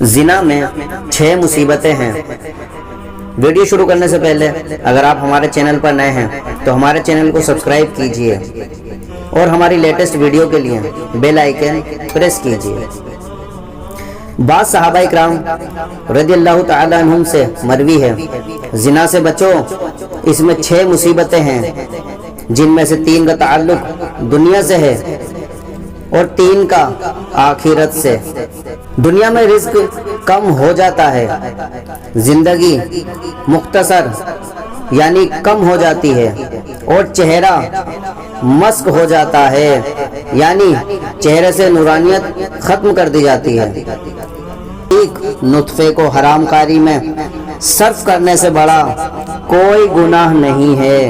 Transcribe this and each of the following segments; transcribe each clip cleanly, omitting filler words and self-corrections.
زنا میں 6 مصیبتیں ہیں۔ ویڈیو شروع کرنے سے پہلے اگر آپ ہمارے چینل پر نئے ہیں تو ہمارے چینل کو سبسکرائب کیجئے اور ہماری لیٹسٹ ویڈیو کے لیے بیل آئیکن پریس کیجئے۔ بعض صحابہ اکرام رضی اللہ تعالی عنہم سے مروی ہے، زنا سے بچو، اس میں 6 مصیبتیں ہیں، جن میں سے 3 کا تعلق دنیا سے ہے اور 3 کا آخرت سے۔ دنیا میں رزق کم ہو جاتا ہے، زندگی مختصر یعنی کم ہو جاتی ہے، اور چہرہ مسخ ہو جاتا ہے یعنی چہرے سے نورانیت ختم کر دی جاتی ہے۔ ایک نطفے کو حرام کاری میں صرف کرنے سے بڑا کوئی گناہ نہیں ہے،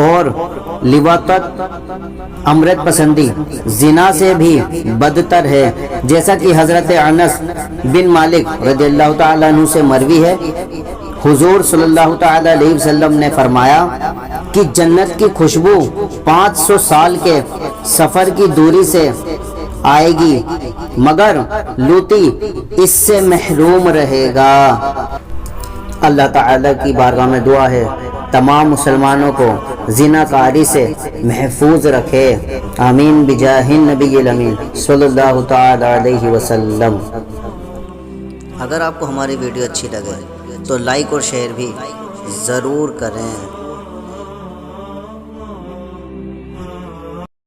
اور لواطت امرت پسندی زنا سے بھی بدتر ہے، جیسا کہ حضرت انس بن مالک رضی اللہ تعالیٰ عنہ سے مروی ہے، حضور صلی اللہ تعالیٰ علیہ وسلم نے فرمایا کہ جنت کی خوشبو 500 سال کے سفر کی دوری سے آئے گی، مگر لوطی اس سے محروم رہے گا۔ اللہ تعالیٰ کی بارگاہ میں دعا ہے تمام مسلمانوں کو زنا کاری سے محفوظ رکھے، آمین بجاہ النبی الامین صلی اللہ تعالی علیہ وسلم۔ اگر آپ کو ہماری ویڈیو اچھی لگے تو لائک اور شیئر بھی ضرور کریں۔